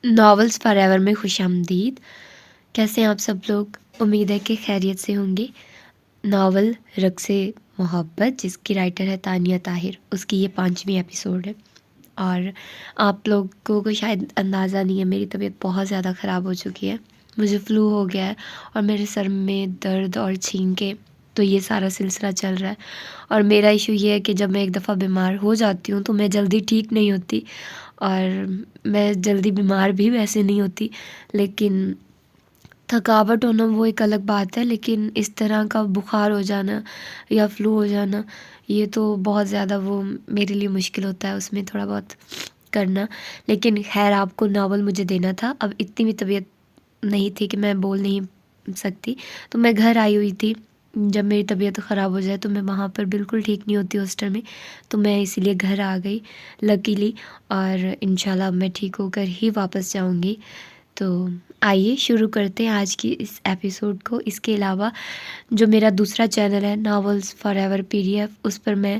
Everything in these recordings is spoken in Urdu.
ناولز فار ایور میں خوش آمدید۔ کیسے ہیں آپ سب لوگ؟ امید ہے کہ خیریت سے ہوں گے۔ ناول رقص محبت جس کی رائٹر ہے تانیہ طاہر، اس کی یہ 5ویں ایپیسوڈ ہے۔ اور آپ لوگوں کو شاید اندازہ نہیں ہے، میری طبیعت بہت زیادہ خراب ہو چکی ہے، مجھے فلو ہو گیا ہے اور میرے سر میں درد اور چھینکیں، تو یہ سارا سلسلہ چل رہا ہے۔ اور میرا ایشو یہ ہے کہ جب میں ایک دفعہ بیمار ہو جاتی ہوں تو میں جلدی ٹھیک نہیں ہوتی، اور میں جلدی بیمار بھی ویسے نہیں ہوتی، لیکن تھکاوٹ ہونا وہ ایک الگ بات ہے، لیکن اس طرح کا بخار ہو جانا یا فلو ہو جانا یہ تو بہت زیادہ وہ میرے لیے مشکل ہوتا ہے اس میں تھوڑا بہت کرنا۔ لیکن خیر، آپ کو ناول مجھے دینا تھا، اب اتنی بھی طبیعت نہیں تھی کہ میں بول نہیں سکتی، تو میں گھر آئی ہوئی تھی۔ جب میری طبیعت خراب ہو جائے تو میں وہاں پر بالکل ٹھیک نہیں ہوتی اس ٹائم میں، تو میں اسی لیے گھر آ گئی لکیلی، اور انشاءاللہ اب میں ٹھیک ہو کر ہی واپس جاؤں گی۔ تو آئیے شروع کرتے ہیں آج کی اس ایپیسوڈ کو۔ اس کے علاوہ جو میرا دوسرا چینل ہے ناولز فار ایور PDF، اس پر میں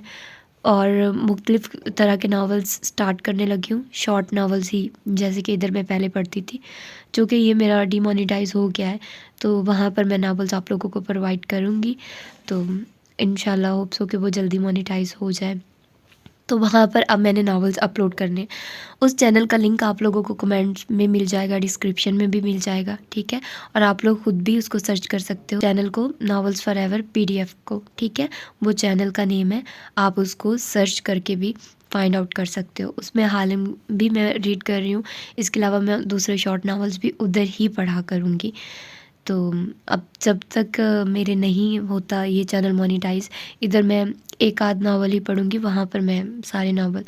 اور مختلف طرح کے ناولز سٹارٹ کرنے لگی ہوں، شارٹ ناولز ہی، جیسے کہ ادھر میں پہلے پڑھتی تھی۔ چونکہ یہ میرا ڈی مونیٹائز ہو گیا ہے تو وہاں پر میں ناولز آپ لوگوں کو پرووائڈ کروں گی، تو انشاءاللہ ہوپس ہو کہ وہ جلدی مونیٹائز ہو جائے۔ تو وہاں پر اب میں نے ناولز اپلوڈ کرنے، اس چینل کا لنک آپ لوگوں کو کمنٹس میں مل جائے گا، ڈسکرپشن میں بھی مل جائے گا، ٹھیک ہے؟ اور آپ لوگ خود بھی اس کو سرچ کر سکتے ہو چینل کو، ناولز فار ایور PDF کو، ٹھیک ہے؟ وہ چینل کا نیم ہے، آپ اس کو سرچ کر کے بھی فائنڈ آؤٹ کر سکتے ہو۔ اس میں حال بھی میں ریڈ کر رہی ہوں، اس کے علاوہ میں دوسرے شارٹ ناولز بھی ادھر ہی پڑھا کروں گی۔ تو اب جب تک میرے نہیں ہوتا یہ چینل مونیٹائز، ادھر میں ایک آدھ ناول ہی پڑھوں گی، وہاں پر میں سارے ناول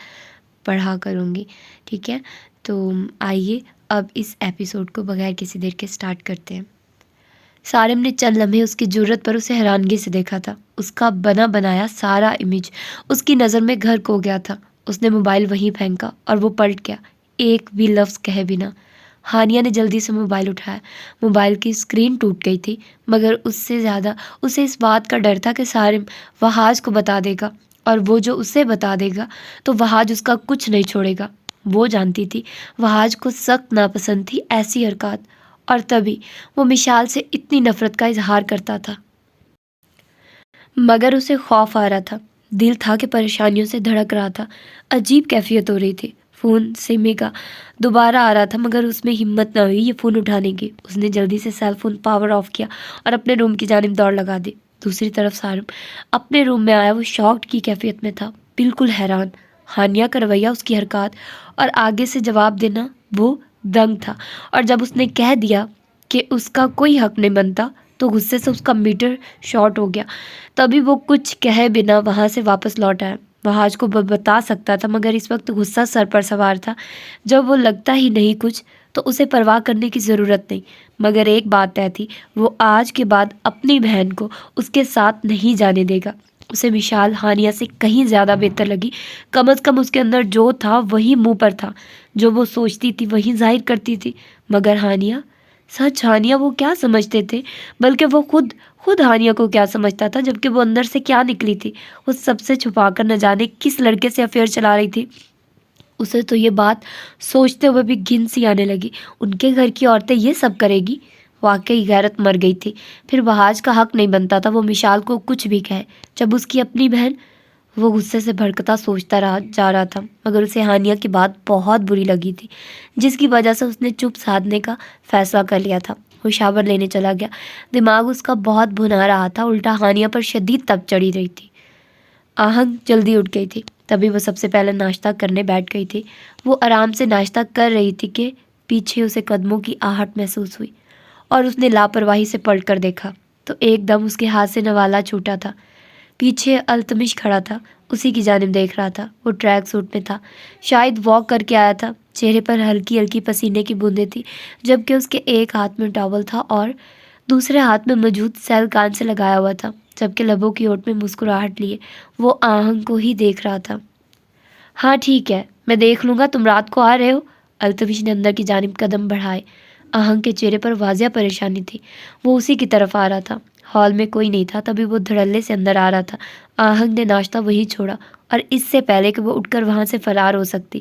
پڑھا کروں گی، ٹھیک ہے؟ تو آئیے اب اس ایپیسوڈ کو بغیر کسی دیر کے سٹارٹ کرتے ہیں۔ سارم نے چند لمحے اس کی جرت پر اسے حیرانگی سے دیکھا تھا۔ اس کا بنا بنایا سارا امیج اس کی نظر میں گھر کو گیا تھا۔ اس نے موبائل وہیں پھینکا اور وہ پلٹ گیا، ایک بھی لفظ کہے بنا۔ ہانیہ نے جلدی سے موبائل اٹھایا۔ موبائل کی اسکرین ٹوٹ گئی تھی، مگر اس سے زیادہ اسے اس بات کا ڈر تھا کہ سارم وہاج کو بتا دے گا، اور وہ جو اسے بتا دے گا تو وہاج اس کا کچھ نہیں چھوڑے گا۔ وہ جانتی تھی وہاج کو سخت ناپسند تھی ایسی حرکات، اور تبھی وہ مشال سے اتنی نفرت کا اظہار کرتا تھا۔ مگر اسے خوف آ رہا تھا، دل تھا کہ پریشانیوں سے دھڑک رہا تھا، عجیب کیفیت ہو رہی تھی۔ فون سمی کا دوبارہ آ رہا تھا، مگر اس میں ہمت نہ ہوئی یہ فون اٹھانے کی۔ اس نے جلدی سے سیل فون پاور آف کیا اور اپنے روم کی جانب دوڑ لگا دی۔ دوسری طرف سارم اپنے روم میں آیا، وہ شاکڈ کی کیفیت میں تھا، بالکل حیران۔ ہانیہ کا رویہ، اس کی حرکات اور آگے سے جواب دینا، وہ دنگ تھا۔ اور جب اس نے کہہ دیا کہ اس کا کوئی حق نہیں بنتا تو غصے سے اس کا میٹر شارٹ ہو گیا۔ تبھی وہ کچھ کہے بنا وہاں سے واپس لوٹ آیا۔ وہ آج کو بتا سکتا تھا، مگر اس وقت غصہ سر پر سوار تھا۔ جب وہ لگتا ہی نہیں کچھ تو اسے پرواہ کرنے کی ضرورت نہیں، مگر ایک بات طے تھی، وہ آج کے بعد اپنی بہن کو اس کے ساتھ نہیں جانے دے گا۔ اسے مشال ہانیہ سے کہیں زیادہ بہتر لگی، کم از کم اس کے اندر جو تھا وہی منہ پر تھا، جو وہ سوچتی تھی وہی ظاہر کرتی تھی۔ مگر ہانیہ، سچ ہانیہ وہ کیا سمجھتے تھے، بلکہ وہ خود ہانیہ کو کیا سمجھتا تھا، جبکہ وہ اندر سے کیا نکلی تھی، وہ سب سے چھپا کر نہ جانے کس لڑکے سے افیئر چلا رہی تھی۔ اسے تو یہ بات سوچتے ہوئے بھی گھن سی آنے لگی، ان کے گھر کی عورتیں یہ سب کرے گی؟ واقعی غیرت مر گئی تھی۔ پھر بہاج کا حق نہیں بنتا تھا وہ مشال کو کچھ بھی کہے، جب اس کی اپنی بہن۔ وہ غصے سے بھڑکتا سوچتا جا رہا تھا، مگر اسے ہانیہ کی بات بہت بری لگی تھی، جس کی وجہ سے اس نے چپ سادھنے کا فیصلہ کر لیا تھا۔ وہ شاور لینے چلا گیا، دماغ اس کا بہت بھنا رہا تھا، الٹا ہانیہ پر شدید تپ چڑھی رہی تھی۔ آہنگ جلدی اٹھ گئی تھی، تبھی وہ سب سے پہلے ناشتہ کرنے بیٹھ گئی تھی۔ وہ آرام سے ناشتہ کر رہی تھی کہ پیچھے اسے قدموں کی آہٹ محسوس ہوئی، اور اس نے لاپرواہی سے پلٹ کر دیکھا تو ایک دم اس کے ہاتھ سے نوالا چھوٹا تھا۔ پیچھے التمش کھڑا تھا، اسی کی جانب دیکھ رہا تھا۔ وہ ٹریک سوٹ میں تھا، شاید واک کر کے آیا تھا۔ چہرے پر ہلکی ہلکی پسینے کی بوندیں تھی، جبکہ اس کے ایک ہاتھ میں ٹاول تھا اور دوسرے ہاتھ میں موجود سیل کان سے لگایا ہوا تھا، جبکہ لبوں کی اوٹ میں مسکراہٹ لیے وہ آہنگ کو ہی دیکھ رہا تھا۔ ہاں ٹھیک ہے، میں دیکھ لوں گا، تم رات کو آ رہے ہو؟ التمش نے اندر کی جانب قدم بڑھائے۔ آہنگ کے چہرے پر واضح پریشانی تھی، وہ اسی کی طرف آ رہا تھا۔ ہال میں کوئی نہیں تھا، تبھی وہ دھڑلے سے اندر آ رہا تھا۔ آہنگ نے ناشتہ وہی چھوڑا، اور اس سے پہلے کہ وہ اٹھ کر وہاں سے فرار ہو سکتی،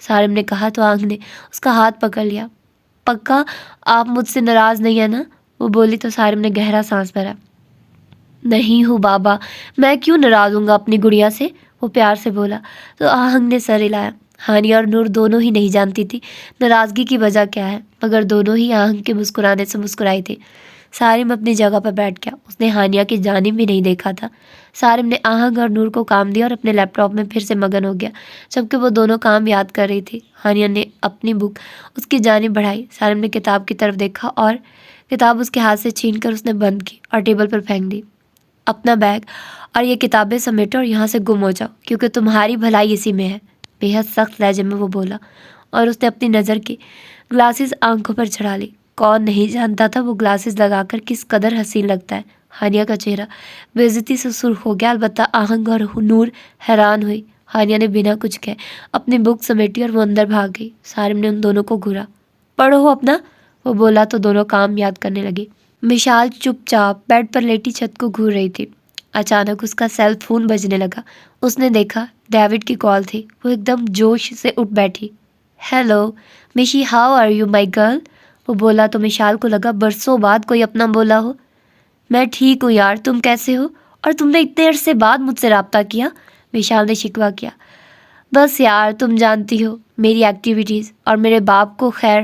سارم نے کہا تو آہنگ نے اس کا ہاتھ پکڑ لیا. پکا آپ مجھ سے ناراض نہیں ہے نا؟ وہ بولی تو سارم نے گہرا سانس بھرا. نہیں ہوں بابا، میں کیوں ناراض ہوں گا اپنی گڑیا سے؟ وہ پیار سے بولا تو آہنگ نے سر ہلایا. ہانیہ اور نور دونوں ہی نہیں جانتی تھی ناراضگی کی وجہ کیا ہے، مگر دونوں ہی آہنگ کے مسکرانے سے مسکرائی تھی. سارم اپنی جگہ پر بیٹھ گیا. اس نے ہانیہ کی جانب بھی نہیں دیکھا تھا. سارم نے آہنگ اور نور کو کام دیا اور اپنے لیپ ٹاپ میں پھر سے مگن ہو گیا جبکہ وہ دونوں کام یاد کر رہی تھی. ہانیہ نے اپنی بک اس کی جانب بڑھائی. سارم نے کتاب کی طرف دیکھا اور کتاب اس کے ہاتھ سے چھین کر اس نے بند کی اور ٹیبل پر پھینک دی. اپنا بیگ اور یہ کتابیں سمیٹو اور یہاں سے گم ہو جاؤ کیونکہ تمہاری بھلائی اسی میں ہے، بے حد سخت لہجے میں وہ بولا. اور اس نے اپنی نظر کی گلاسز آنکھوں پر چڑھا لی. کون نہیں جانتا تھا وہ گلاسز لگا کر کس قدر حسین لگتا ہے. ہانیہ کا چہرہ بے عزتی سے سرخ ہو گیا. البتہ آہنگ اور نور حیران ہوئی. ہانیہ نے بنا کچھ کہے اپنی بک سمیٹی اور وہ اندر بھاگ گئی. سارم نے ان دونوں کو گھورا. پڑھو اپنا، وہ بولا تو دونوں کام یاد کرنے لگے. مشال چپ چاپ بیڈ پر لیٹی چھت کو گھور رہی تھی. اچانک اس کا سیل فون بجنے لگا. اس نے دیکھا ڈیوڈ کی کال تھی. وہ ایک دم جوش سے اٹھ بیٹھی. Hello Mishi, how are you my girl? وہ بولا تو مشال کو لگا برسوں بعد کوئی اپنا بولا ہو. میں ٹھیک ہوں یار، تم کیسے ہو؟ اور تم نے اتنے عرصے بعد مجھ سے رابطہ کیا؟ مشال نے شکوہ کیا. بس یار تم جانتی ہو میری ایکٹیویٹیز اور میرے باپ کو. خیر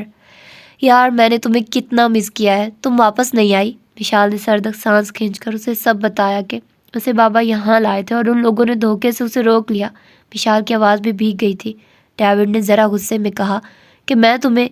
یار میں نے تمہیں کتنا مس کیا ہے، تم واپس نہیں آئی. مشال نے سردک سانس کھینچ کر اسے سب بتایا کہ اسے بابا یہاں لائے تھے اور ان لوگوں نے دھوکے سے اسے روک لیا. مشال کی آواز بھی بھیگ گئی تھی. ڈیوڈ نے ذرا غصے میں کہا کہ میں تمہیں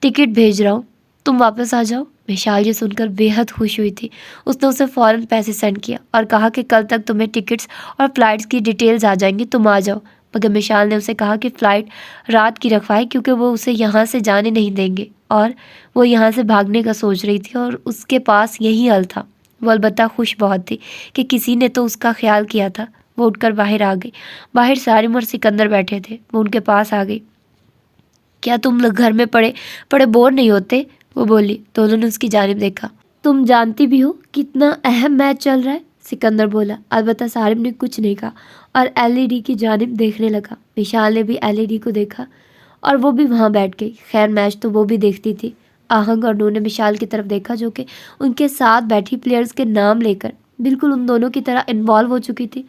ٹکٹ بھیج رہا ہوں، تم واپس آ جاؤ. مشال یہ سن کر بے حد خوش ہوئی تھی. اس نے اسے فوراً پیسے سینڈ کیا اور کہا کہ کل تک تمہیں ٹکٹس اور فلائٹس کی ڈیٹیلز آ جائیں گی، تم آ جاؤ. مگر مشال نے اسے کہا کہ فلائٹ رات کی رکھوائے کیونکہ وہ اسے یہاں سے جانے نہیں دیں گے اور وہ یہاں سے بھاگنے کا سوچ رہی تھی اور اس کے پاس یہی حل تھا. وہ البتہ خوش بہت تھی کہ کسی نے تو اس کا خیال کیا تھا. وہ اٹھ کر باہر آ گئی. باہر سارم اور سکندر بیٹھے تھے. وہ ان کے پاس آ گئی. کیا تم لوگ گھر میں پڑے بور نہیں ہوتے؟ وہ بولی. دونوں نے اس کی جانب دیکھا. تم جانتی بھی ہو کتنا اہم میچ چل رہا ہے، سکندر بولا. البتہ سارم نے کچھ نہیں کہا اور LED کی جانب دیکھنے لگا. مشال نے بھی LED کو دیکھا اور وہ بھی وہاں بیٹھ گئی. خیر میچ تو وہ بھی دیکھتی تھی. آہنگ اور نور نے مشال کی طرف دیکھا جو کہ ان کے ساتھ بیٹھی پلیئرز کے نام لے کر بالکل ان دونوں کی طرح انوالو ہو چکی تھی.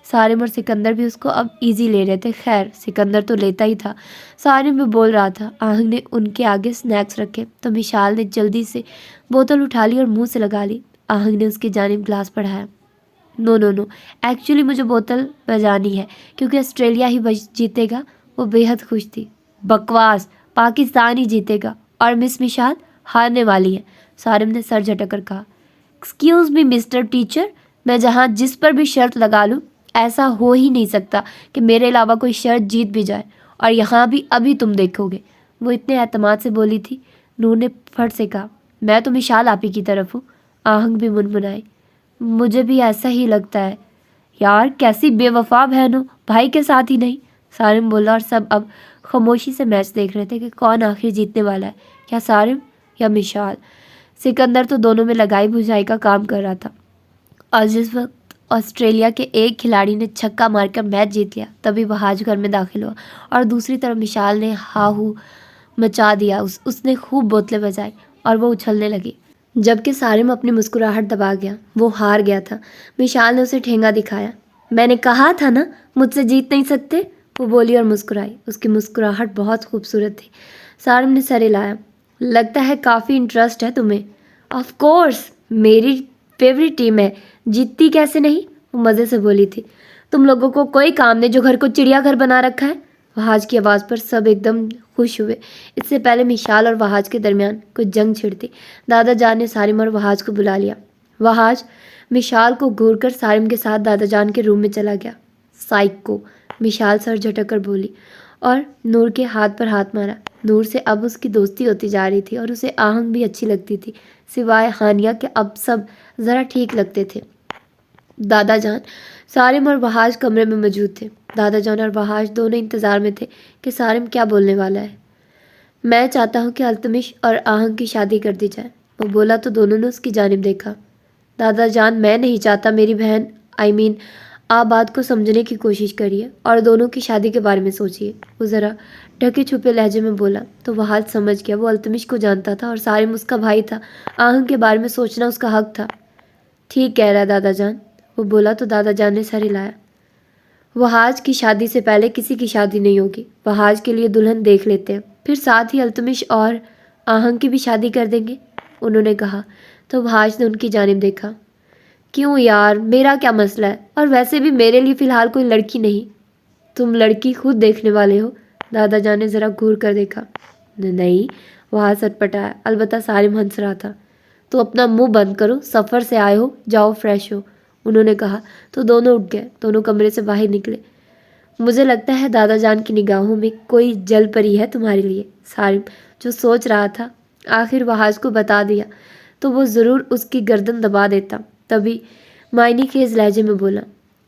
سارم اور سکندر بھی اس کو اب ایزی لے رہے تھے. خیر سکندر تو لیتا ہی تھا. سارم بھی بول رہا تھا. آہنگ نے ان کے آگے سنیکس رکھے تو مشال نے جلدی سے بوتل اٹھا لی اور منہ سے لگا لی. آہنگ نے اس کی جانب گلاس بڑھایا. نو ایکچولی مجھے بوتل بجانی ہے کیونکہ آسٹریلیا ہی جیتے گا. وہ بے حد خوش تھی. بکواس، پاکستان ہی جیتے گا اور مس مشال ہارنے والی ہے. سارم نے سر جھٹک کر کہا. ایکسکیوز می مسٹر ٹیچر، میں جہاں جس پر بھی شرط لگا لوں ایسا ہو ہی نہیں سکتا کہ میرے علاوہ کوئی شرط جیت بھی جائے، اور یہاں بھی ابھی تم دیکھو گے. وہ اتنے اعتماد سے بولی تھی. نور نے پھٹ سے کہا. میں تو مشال آپی کی طرف ہوں. آہنگ بھی منمنائی. مجھے بھی ایسا ہی لگتا ہے. یار کیسی بے وفا بہن ہو، بھائی کے ساتھ ہی نہیں. سارم بولا اور سب اب خاموشی سے میچ دیکھ رہے تھے کہ کون آخر جیتنے والا ہے، کیا سارم یا مشال. سکندر تو دونوں میں لگائی بجھائی کا کام کر رہا تھا. اور جس وقت آسٹریلیا کے ایک کھلاڑی نے چھکا مار کر میچ جیت لیا تبھی وہاج گھر میں داخل ہوا اور دوسری طرف مشال نے ہاہو مچا دیا. اس نے خوب بوتلیں بجائی اور وہ اچھلنے لگی جبکہ سارم اپنی مسکراہٹ دبا گیا. وہ ہار گیا تھا. مشال نے اسے ٹھینگا دکھایا. میں نے کہا تھا نا مجھ سے جیت نہیں سکتے، وہ بولی اور مسکرائی. اس کی مسکراہٹ بہت خوبصورت تھی. سارم نے سر ہلایا. لگتا ہے کافی انٹرسٹ ہے تمہیں. آف کورس میری فیوریٹ ٹیم ہے، جیتتی کیسے نہیں، وہ مزے سے بولی تھی. تم لوگوں کو کوئی کام نہیں جو گھر کو چڑیا گھر بنا رکھا ہے. وہاج کی آواز پر سب ایک دم خوش ہوئے. اس سے پہلے مشال اور وہاج کے درمیان کچھ جنگ چھڑتی. دادا جان نے سارم اور وہاج کو بلا لیا. وہاج مشال کو گھور کر سارم کے ساتھ دادا جان کے روم میں چلا گیا. سائیکو، مشال سر جھٹک کر بولی اور نور کے ہاتھ پر ہاتھ مارا. نور سے اب اس کی دوستی ہوتی جا رہی تھی اور اسے آہنگ بھی اچھی لگتی تھی سوائے ہانیہ کے. اب سب ذرا ٹھیک لگتے تھے. دادا جان، سارم اور وہاج کمرے میں موجود تھے. دادا جان اور وہاج دونوں انتظار میں تھے کہ سارم کیا بولنے والا ہے. میں چاہتا ہوں کہ التمش اور آہنگ کی شادی کر دی جائے، وہ بولا تو دونوں نے اس کی جانب دیکھا. دادا جان میں نہیں چاہتا. میری بہن آپ بات کو سمجھنے کی کوشش کریے اور دونوں کی شادی کے بارے میں سوچیے. وہ ذرا ڈھکے چھپے لہجے میں بولا تو وہاج سمجھ گیا وہ التمش کو جانتا تھا اور سارم اس کا بھائی تھا. آہنگ کے بارے میں سوچنا اس کا حق تھا. ٹھیک کہہ رہا ہے دادا جان، وہ بولا تو دادا جان نے سر ہلایا. وہاج کی شادی سے پہلے کسی کی شادی نہیں ہوگی. وہاج کے لیے دلہن دیکھ لیتے ہیں، پھر ساتھ ہی التمش اور آہنگ کی بھی شادی کر دیں گے، انہوں نے کہا. تو وہاج نے ان کی جانب دیکھا. کیوں یار، میرا کیا مسئلہ ہے؟ اور ویسے بھی میرے لیے فی الحال کوئی لڑکی نہیں. تم لڑکی خود دیکھنے والے ہو؟ دادا جان نے ذرا گھور کر دیکھا. نہیں، وہاج سٹ پٹایا. البتہ سارم ہنس رہا تھا. تو اپنا منہ بند کرو، سفر سے آئے ہو، جاؤ فریش ہو، انہوں نے کہا. تو دونوں اٹھ گئے. دونوں کمرے سے باہر نکلے. مجھے لگتا ہے دادا جان کی نگاہوں میں کوئی جل پری ہے تمہارے لیے. سارم جو سوچ رہا تھا آخر وہاج کو بتا دیا تو وہ ضرور اس کی گردن دبا دیتا. تبھی معنی خیز لہجے میں بولا،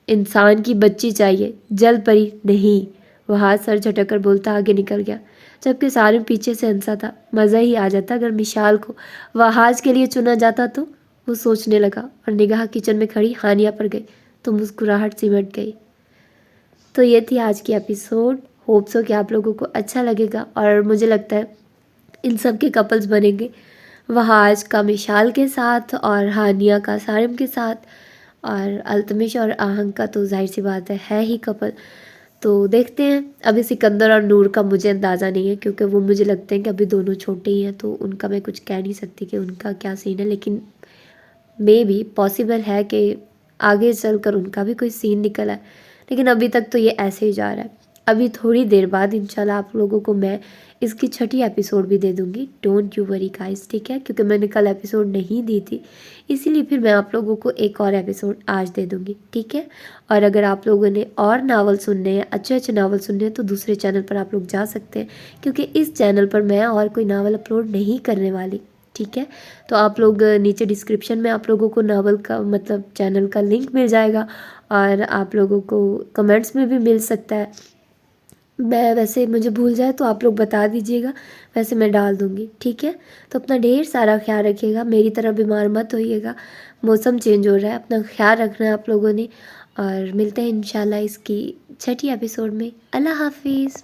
انسان کی بچی چاہیے، جل پری نہیں. وہاج سر جھٹک کر بولتا آگے نکل گیا، جبکہ سارم پیچھے سے ہنسا تھا. مزہ ہی آ جاتا اگر مشال کو وہاج کے لیے چنا جاتا تو. وہ سوچنے لگا اور نگاہ کچن میں کھڑی ہانیہ پر گئی تو مسکراہٹ سمٹ گئی. تو یہ تھی آج کی ایپیسوڈ. ہوپ سو کہ آپ لوگوں کو اچھا لگے گا اور مجھے لگتا ہے ان سب کے کپلز بنیں گے، وہاج کا مشال کے ساتھ اور ہانیہ کا سارم کے ساتھ، اور التمش اور آہنگ کا تو ظاہر سی بات ہے ہی کپل. تو دیکھتے ہیں. ابھی سکندر اور نور کا مجھے اندازہ نہیں ہے کیونکہ وہ مجھے لگتے ہیں کہ ابھی دونوں چھوٹے ہی ہیں تو ان کا میں کچھ کہہ نہیں سکتی کہ ان کا کیا سین ہے، لیکن مے بھی پاسبل ہے کہ آگے چل کر ان کا بھی کوئی سین نکل آئے. لیکن ابھی تک تو یہ ایسے ہی جا رہا ہے. ابھی تھوڑی دیر بعد انشاءاللہ آپ لوگوں کو میں اس کی 6ٹھی ایپیسوڈ بھی دے دوں گی. ڈونٹ یو وری گائز، ٹھیک ہے؟ کیونکہ میں نے کل ایپیسوڈ نہیں دی تھی، اسی لیے پھر میں آپ لوگوں کو ایک اور ایپیسوڈ آج دے دوں گی، ٹھیک ہے؟ اور اگر آپ لوگوں نے اور ناول سننے ہیں، اچھے اچھے ناول سننے ہیں، تو دوسرے چینل پر آپ لوگ جا سکتے ہیں کیونکہ اس چینل پر میں اور کوئی ناول اپلوڈ نہیں کرنے والی، ٹھیک ہے؟ تو آپ لوگ نیچے ڈسکرپشن میں آپ لوگوں کو ناول کا مطلب چینل کا لنک مل جائے گا اور آپ لوگوں کو کمنٹس میں بھی مل سکتا ہے. میں ویسے مجھے بھول جائے تو آپ لوگ بتا دیجیے گا، ویسے میں ڈال دوں گی، ٹھیک ہے؟ تو اپنا ڈھیر سارا خیال رکھیے گا، میری طرح بیمار مت ہوئیے گا. موسم چینج ہو رہا ہے، اپنا خیال رکھنا ہے آپ لوگوں نے، اور ملتے ہیں انشاءاللہ اس کی 6ٹھی ایپیسوڈ میں. اللہ حافظ.